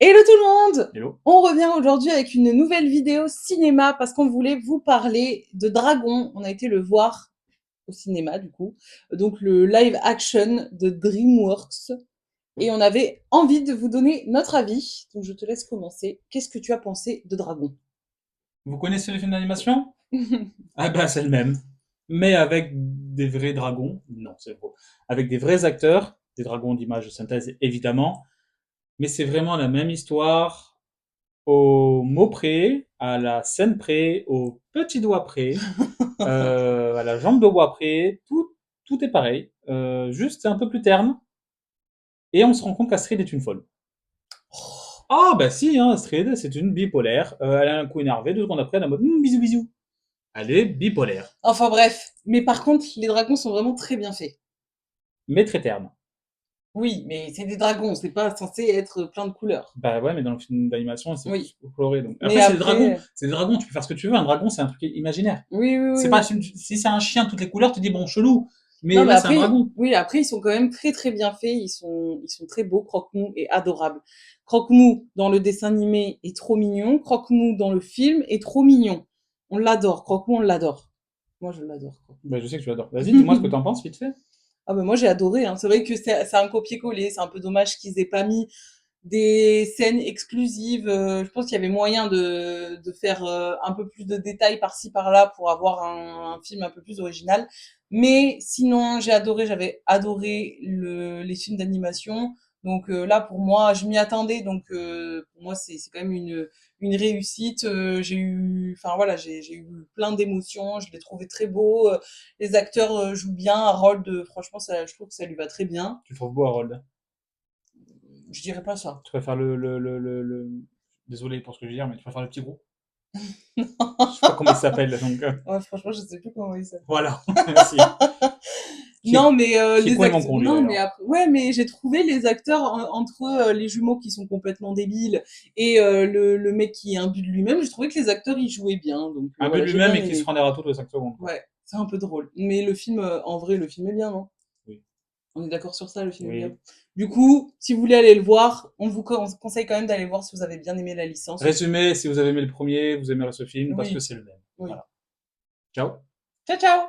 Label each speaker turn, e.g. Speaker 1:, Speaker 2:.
Speaker 1: Hello tout le monde!
Speaker 2: Hello.
Speaker 1: On revient aujourd'hui avec une nouvelle vidéo cinéma parce qu'on voulait vous parler de Dragon. On a été le voir au cinéma du coup, donc le live action de DreamWorks et on avait envie de vous donner notre avis. Donc je te laisse commencer. Qu'est-ce que tu as pensé de Dragon?
Speaker 2: Vous connaissez le film d'animation? Ah ben c'est le même. Mais avec des vrais dragons. Non, c'est faux. Avec des vrais acteurs, des dragons d'image de synthèse évidemment. Mais c'est vraiment la même histoire, au mot près, à la scène près, au petit doigt près, à la jambe de bois près, tout est pareil. Juste c'est un peu plus terne. Et on se rend compte qu'Astrid est une folle. Ah bah si, hein, Astrid, c'est une bipolaire. Elle a un coup énervé, 2 secondes après, elle est en mode bisous bisous. Elle est bipolaire,
Speaker 1: Enfin bref, mais par contre, les dragons sont vraiment très bien faits.
Speaker 2: mais très terne.
Speaker 1: Oui, mais c'est des dragons, c'est pas censé être plein de couleurs.
Speaker 2: Bah ouais, mais dans le film d'animation, c'est
Speaker 1: Oui,
Speaker 2: plus coloré. Donc.
Speaker 1: mais
Speaker 2: Après,
Speaker 1: après,
Speaker 2: c'est des dragons, tu peux faire ce que tu veux. Un dragon, c'est un truc imaginaire.
Speaker 1: oui, oui, oui,
Speaker 2: C'est pas,
Speaker 1: oui.
Speaker 2: si c'est un chien, toutes les couleurs, tu dis bon, chelou.
Speaker 1: Non,
Speaker 2: Mais
Speaker 1: mais
Speaker 2: là, c'est un
Speaker 1: après,
Speaker 2: dragon.
Speaker 1: oui, après, ils sont quand même très, très bien faits. Ils sont très beaux. Croque-Mou est adorable. Croque-Mou, dans le dessin animé, est trop mignon. Croque-Mou, dans le film, est trop mignon. On l'adore. Croque-Mou, on l'adore. Moi, je l'adore,
Speaker 2: Bah, je sais que tu l'adores. Vas-y, dis-moi ce que
Speaker 1: Croque-Mou.
Speaker 2: t'en penses, vite fait.
Speaker 1: Ah ben moi, j'ai adoré, hein. C'est vrai que c'est un copier-coller. C'est un peu dommage qu'ils aient pas mis des scènes exclusives. Je pense qu'il y avait moyen de faire un peu plus de détails par-ci par-là pour avoir un film un peu plus original. Mais sinon, j'avais adoré les films d'animation. Donc là, pour moi, je m'y attendais. Donc pour moi, c'est quand même une réussite. Enfin voilà, j'ai eu plein d'émotions. Je l'ai trouvé très beau. Les acteurs jouent bien. Harold, franchement, je trouve que ça lui va très bien.
Speaker 2: Tu le trouves beau, Harold?
Speaker 1: Je dirais pas ça.
Speaker 2: Tu préfères désolé pour ce que je veux dire, mais tu préfères le petit gros? Je sais pas comment il s'appelle, donc
Speaker 1: Ouais, franchement, je sais plus comment il s'appelle.
Speaker 2: voilà. Merci.
Speaker 1: Non, mais
Speaker 2: Qui est
Speaker 1: les
Speaker 2: complètement
Speaker 1: acteurs.
Speaker 2: con, lui,
Speaker 1: Non, mais
Speaker 2: d'ailleurs.
Speaker 1: après. Ouais, mais j'ai trouvé les acteurs entre les jumeaux qui sont complètement débiles et le mec qui est imbu de lui-même. J'ai trouvé que les acteurs ils jouaient bien. Donc
Speaker 2: Un but
Speaker 1: voilà,
Speaker 2: de
Speaker 1: j'ai
Speaker 2: lui-même
Speaker 1: bien
Speaker 2: et qui se
Speaker 1: aimé.
Speaker 2: prend des râteaux tous les 5 secondes, quoi.
Speaker 1: Ouais, c'est un peu drôle. Mais le film, en vrai, le film est bien, non?
Speaker 2: Oui.
Speaker 1: On est d'accord sur ça, le film est bien.
Speaker 2: Oui.
Speaker 1: Du coup, si vous voulez aller le voir, on vous conseille quand même d'aller voir si vous avez bien aimé la licence aussi.
Speaker 2: Résumé, si vous avez aimé le premier, vous aimerez ce film parce que
Speaker 1: Oui,
Speaker 2: c'est le même.
Speaker 1: oui.
Speaker 2: Voilà. Ciao.
Speaker 1: Ciao, ciao!